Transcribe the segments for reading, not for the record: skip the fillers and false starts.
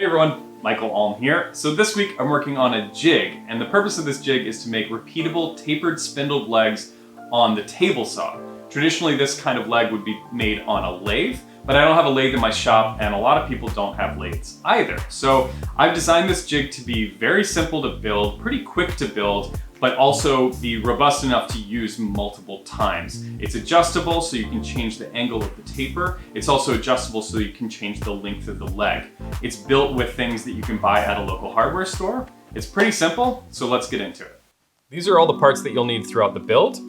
Hey everyone, Michael Alm here. So this week I'm working on a jig, and the purpose of this jig is to make repeatable tapered spindled legs on the table saw. Traditionally this kind of leg would be made on a lathe, but I don't have a lathe in my shop and a lot of people don't have lathes either. So I've designed this jig to be very simple to build, pretty quick to build, but also be robust enough to use multiple times. It's adjustable so you can change the angle of the taper. It's also adjustable so you can change the length of the leg. It's built with things that you can buy at a local hardware store. It's pretty simple, so let's get into it. These are all the parts that you'll need throughout the build.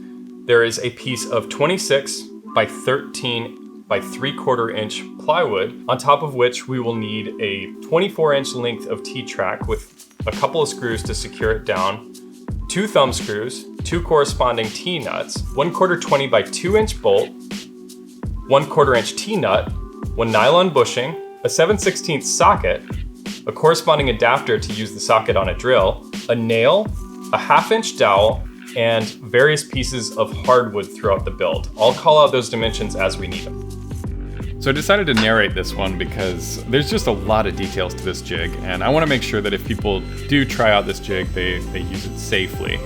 There is a piece of 26 by 13 by 3/4 inch plywood, on top of which we will need a 24-inch length of T-track with a couple of screws to secure it down, 2 thumb screws, 2 corresponding T-nuts, 1/4 20 by 2-inch bolt, 1/4 inch T-nut, 1 nylon bushing, a 7/16 socket, a corresponding adapter to use the socket on a drill, a nail, a 1/2 inch dowel, and various pieces of hardwood throughout the build. I'll call out those dimensions as we need them. So I decided to narrate this one because there's just a lot of details to this jig, and I want to make sure that if people do try out this jig, they use it safely.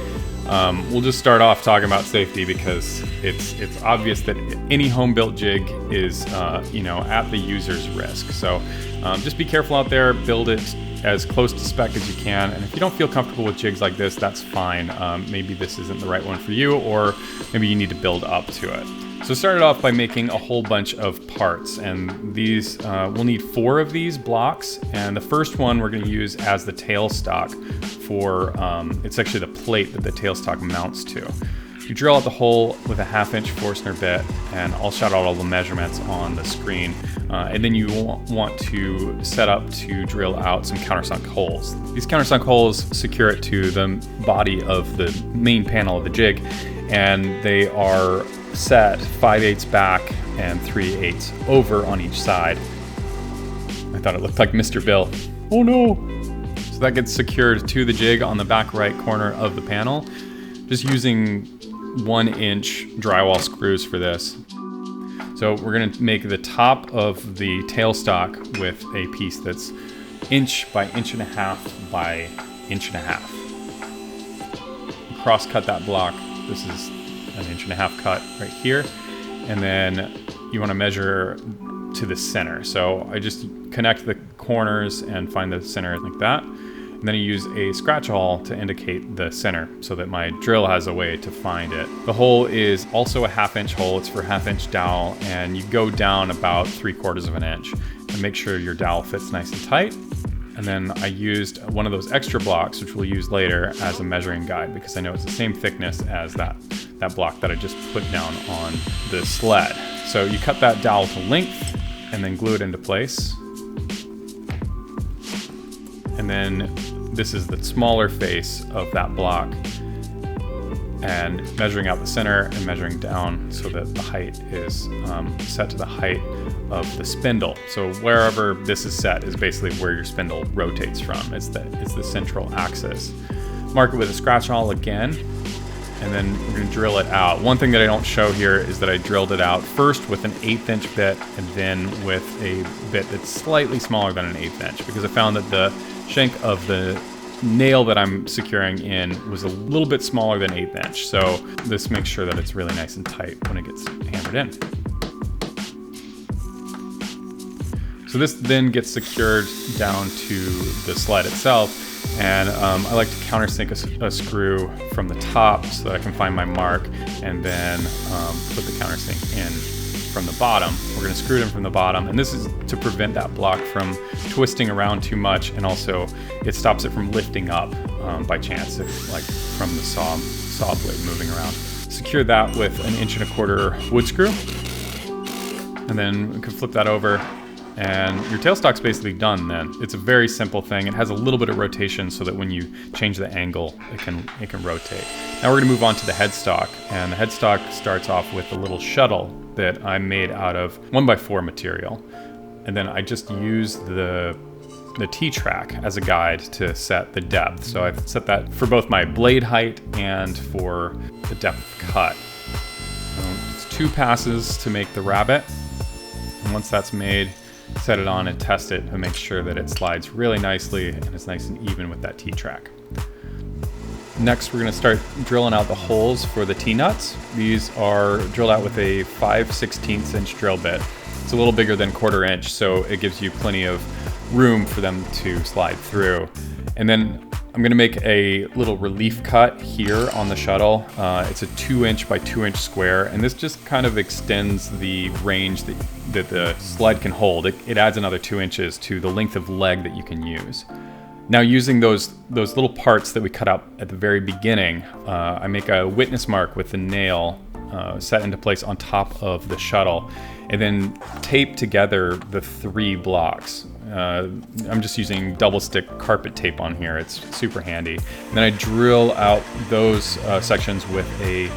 We'll just start off talking about safety because it's obvious that any home-built jig is at the user's risk. So just be careful out there, build it as close to spec as you can, and if you don't feel comfortable with jigs like this, that's fine. Maybe this isn't the right one for you, or maybe you need to build up to it. So started off by making a whole bunch of parts, and these we'll need 4 of these blocks, and the first one we're going to use as the tailstock for it's actually the plate that the tailstock mounts to. You drill out the hole with a 1/2 inch Forstner bit, and I'll shout out all the measurements on the screen, and then you want to set up to drill out some countersunk holes. These countersunk holes secure it to the body of the main panel of the jig, and they are set 5/8 back and 3/8 over on each side. I thought it looked like Mr. Bill. Oh no! So that gets secured to the jig on the back right corner of the panel, just using 1-inch drywall screws for this. So we're going to make the top of the tailstock with a piece that's 1 by 1.5 inches by 1.5 inches. Cross cut that block. This is 1.5 inch cut right here, and then you want to measure to the center. So I just connect the corners and find the center like that, and then I use a scratch awl to indicate the center so that my drill has a way to find it. The hole is also a 1/2 inch hole. It's for 1/2 inch dowel, and you go down about 3/4 of an inch and make sure your dowel fits nice and tight. And then I used one of those extra blocks, which we'll use later, as a measuring guide because I know it's the same thickness as that block that I just put down on the sled. So you cut that dowel to length and then glue it into place. And then this is the smaller face of that block, and measuring out the center and measuring down so that the height is set to the height of the spindle. So wherever this is set is basically where your spindle rotates from. It's the central axis. Mark it with a scratch awl again, and then we're going to drill it out. One thing that I don't show here is that I drilled it out first with an 1/8 inch bit and then with a bit that's slightly smaller than an 1/8 inch because I found that the shank of the nail that I'm securing in was a little bit smaller than 1/8 inch. So this makes sure that it's really nice and tight when it gets hammered in. So this then gets secured down to the sled itself, and I like to countersink a screw from the top so that I can find my mark, and then put the countersink in from the bottom. We're going to screw it in from the bottom, and this is to prevent that block from twisting around too much, and also it stops it from lifting up by chance, like from the saw blade moving around. Secure that with an 1.25 inch wood screw, and then we can flip that over, and your tailstock's basically done then. It's a very simple thing. It has a little bit of rotation so that when you change the angle, it can rotate. Now we're gonna move on to the headstock, and the headstock starts off with a little shuttle that I made out of 1x4 material. And then I just use the T-track as a guide to set the depth. So I've set that for both my blade height and for the depth of cut. It's 2 passes to make the rabbet. And once that's made, set it on and test it to make sure that it slides really nicely and is nice and even with that T-track. Next, we're going to start drilling out the holes for the T-nuts. These are drilled out with a 5/16 inch drill bit. It's a little bigger than 1/4 inch, so it gives you plenty of room for them to slide through. And then I'm going to make a little relief cut here on the shuttle. It's a 2 inch by 2 inch square, and this just kind of extends the range that the sled can hold. It adds another 2 inches to the length of leg that you can use. Now, using those little parts that we cut out at the very beginning, I make a witness mark with the nail set into place on top of the shuttle, and then tape together the 3 blocks. I'm just using double stick carpet tape on here. It's super handy. And then I drill out those sections with a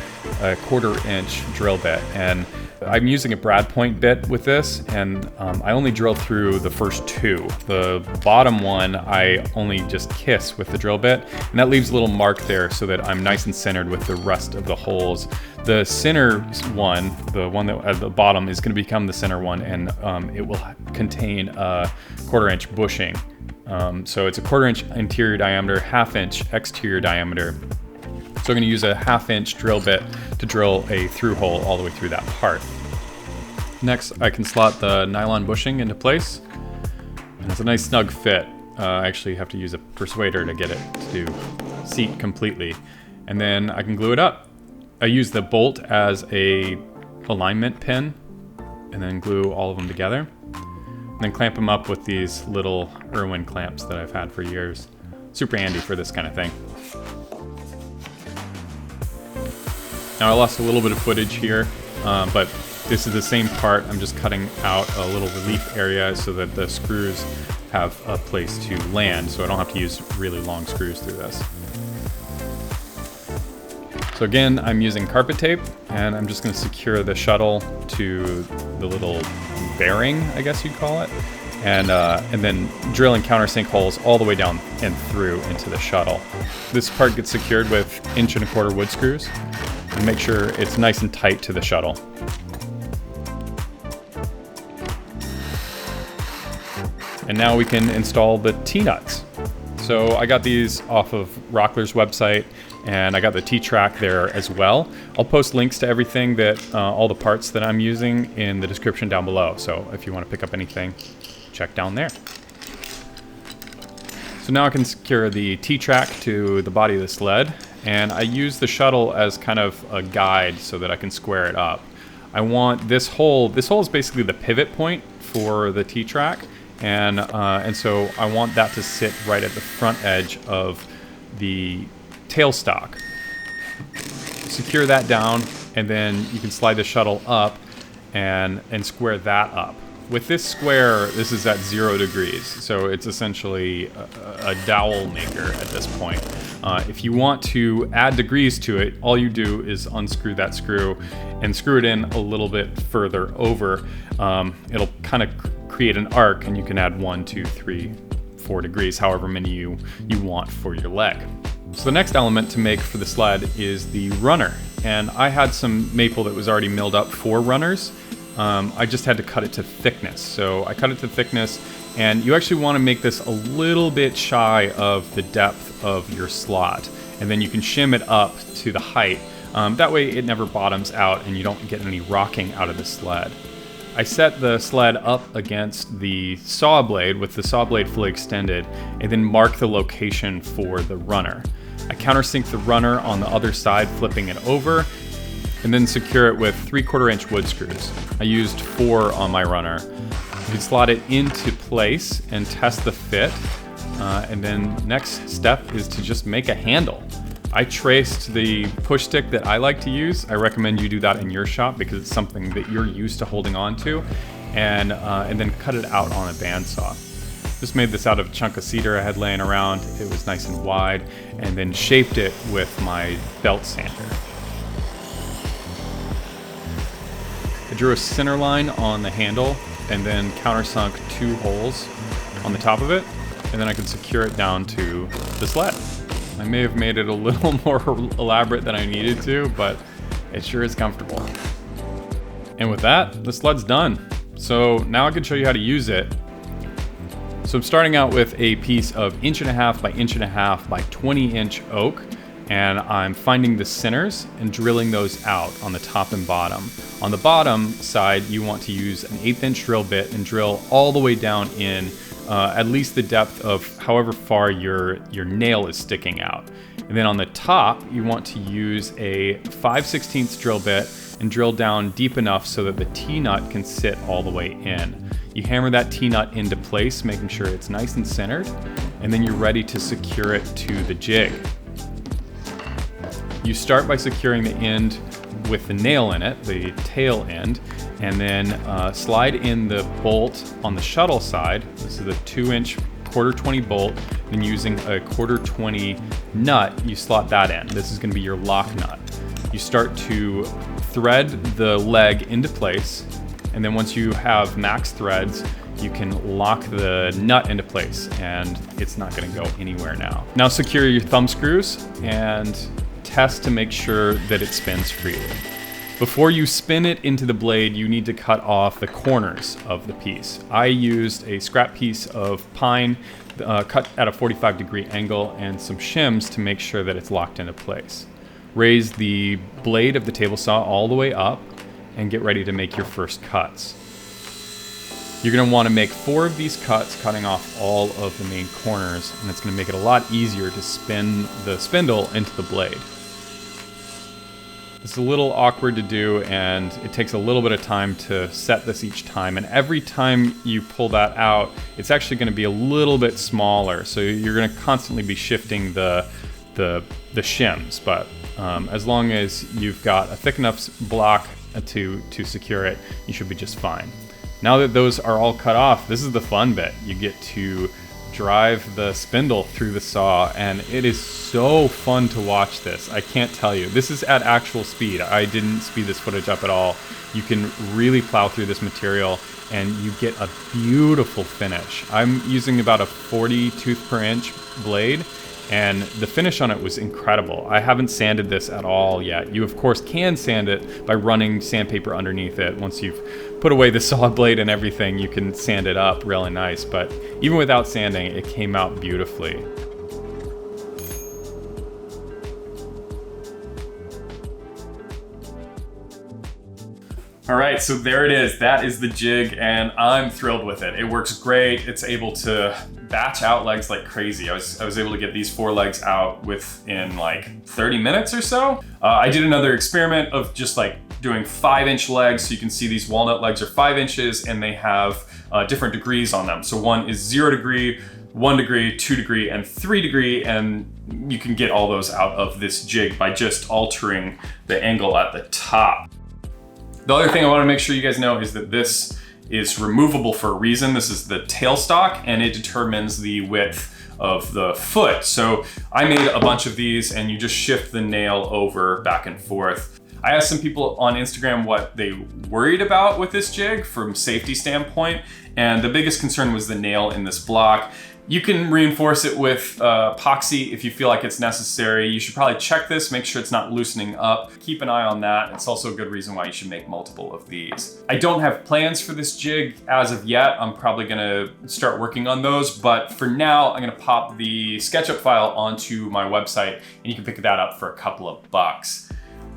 1/4 inch drill bit, and I'm using a brad point bit with this, and I only drill through the first 2. The bottom one I only just kiss with the drill bit, and that leaves a little mark there so that I'm nice and centered with the rest of the holes. The center one, the one that at the bottom, is going to become the center one, and it will contain a 1/4 inch bushing. So it's a 1/4 inch interior diameter, 1/2 inch exterior diameter. So I'm going to use a 1/2 inch drill bit to drill a through hole all the way through that part. Next, I can slot the nylon bushing into place, and it's a nice snug fit. I actually have to use a persuader to get it to seat completely, and then I can glue it up. I use the bolt as a alignment pin, and then glue all of them together, and then clamp them up with these little Irwin clamps that I've had for years. Super handy for this kind of thing. Now, I lost a little bit of footage here, but this is the same part. I'm just cutting out a little relief area so that the screws have a place to land, so I don't have to use really long screws through this. So again, I'm using carpet tape, and I'm just going to secure the shuttle to the little bearing, I guess you'd call it, and then drilling countersink holes all the way down and through into the shuttle. This part gets secured with 1 1/4 inch wood screws, and make sure it's nice and tight to the shuttle. And now we can install the T-nuts. So I got these off of Rockler's website, and I got the T-track there as well. I'll post links to everything that, all the parts that I'm using in the description down below. So if you want to pick up anything, check down there. So now I can secure the T-track to the body of the sled, and I use the shuttle as kind of a guide so that I can square it up. I want this hole is basically the pivot point for the T-track, and so I want that to sit right at the front edge of the tailstock. Secure that down, and then you can slide the shuttle up and square that up. With this square, this is at 0 degrees, so it's essentially a dowel maker at this point. If you want to add degrees to it, all you do is unscrew that screw and screw it in a little bit further over. It'll kind of create an arc, and you can add 1, 2, 3, 4 degrees, however many you want for your leg. So the next element to make for the sled is the runner, and I had some maple that was already milled up for runners. I just had to cut it to thickness. So I cut it to thickness, and you actually want to make this a little bit shy of the depth of your slot, and then you can shim it up to the height. That way it never bottoms out and you don't get any rocking out of the sled. I set the sled up against the saw blade with the saw blade fully extended, and then mark the location for the runner. I countersink the runner on the other side, flipping it over, and then secure it with 3/4 inch wood screws. I used 4 on my runner. You can slot it into place and test the fit, and then next step is to just make a handle. I traced the push stick that I like to use. I recommend you do that in your shop because it's something that you're used to holding on to, and then cut it out on a bandsaw. Just made this out of a chunk of cedar I had laying around. It was nice and wide, and then shaped it with my belt sander. I drew a center line on the handle and then countersunk 2 holes on the top of it, and then I could secure it down to the sled. I may have made it a little more elaborate than I needed to, but it sure is comfortable. And with that, the sled's done. So now I can show you how to use it. So I'm starting out with a piece of 1.5 by 1.5 by 20-inch oak, and I'm finding the centers and drilling those out on the top and bottom. On the bottom side, you want to use an 1/8-inch drill bit and drill all the way down in at least the depth of however far your nail is sticking out. And then on the top, you want to use a 5/16 drill bit and drill down deep enough so that the T-nut can sit all the way in. You hammer that T-nut into place, making sure it's nice and centered, and then you're ready to secure it to the jig. You start by securing the end with the nail in it, the tail end, and then slide in the bolt on the shuttle side. This is a 2-inch 1/4-20 bolt, and using a 1/4-20 nut, you slot that in. This is going to be your lock nut. You start to thread the leg into place, and then once you have max threads, you can lock the nut into place, and it's not going to go anywhere now. Now secure your thumb screws and test to make sure that it spins freely. Before you spin it into the blade, you need to cut off the corners of the piece. I used a scrap piece of pine cut at a 45-degree angle and some shims to make sure that it's locked into place. Raise the blade of the table saw all the way up and get ready to make your first cuts. You're going to want to make 4 of these cuts, cutting off all of the main corners, and it's going to make it a lot easier to spin the spindle into the blade. It's a little awkward to do, and it takes a little bit of time to set this each time, and every time you pull that out, it's actually going to be a little bit smaller, so you're going to constantly be shifting the shims, but as long as you've got a thick enough block to secure it, you should be just fine. Now that those are all cut off, this is the fun bit. You get to drive the spindle through the saw, and it is so fun to watch this. I can't tell you. This is at actual speed. I didn't speed this footage up at all. You can really plow through this material and you get a beautiful finish. I'm using about a 40 tooth per inch blade, and the finish on it was incredible. I haven't sanded this at all yet. You of course can sand it by running sandpaper underneath it. Once you've put away the saw blade and everything, you can sand it up really nice, but even without sanding, it came out beautifully. All right, so there it is. That is the jig, and I'm thrilled with it. It works great. It's able to batch out legs like crazy. I was able to get these 4 legs out within like 30 minutes or so. I did another experiment of just like doing 5-inch legs. So you can see these walnut legs are 5 inches, and they have different degrees on them. So one is 0 degree, 1 degree, 2 degree, and 3 degree, and you can get all those out of this jig by just altering the angle at the top. The other thing I want to make sure you guys know is that this is removable for a reason. This is the tailstock, and it determines the width of the foot. So I made a bunch of these, and you just shift the nail over back and forth. I asked some people on Instagram what they worried about with this jig from safety standpoint, and the biggest concern was the nail in this block. You can reinforce it with epoxy if you feel like it's necessary. You should probably check this, make sure it's not loosening up. Keep an eye on that. It's also a good reason why you should make multiple of these. I don't have plans for this jig as of yet. I'm probably gonna start working on those, but for now, I'm gonna pop the SketchUp file onto my website, and you can pick that up for a couple of bucks.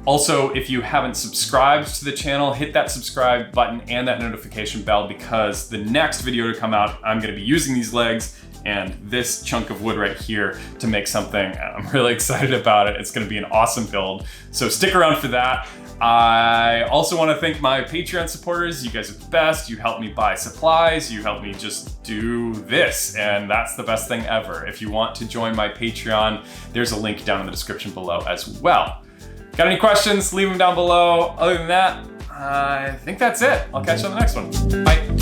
Also, if you haven't subscribed to the channel, hit that subscribe button and that notification bell, because the next video to come out, I'm gonna be using these legs and this chunk of wood right here to make something. I'm really excited about it. It's gonna be an awesome build. So stick around for that. I also wanna thank my Patreon supporters. You guys are the best. You help me buy supplies. You help me just do this, and that's the best thing ever. If you want to join my Patreon, there's a link down in the description below as well. Got any questions? Leave them down below. Other than that, I think that's it. I'll catch you on the next one. Bye.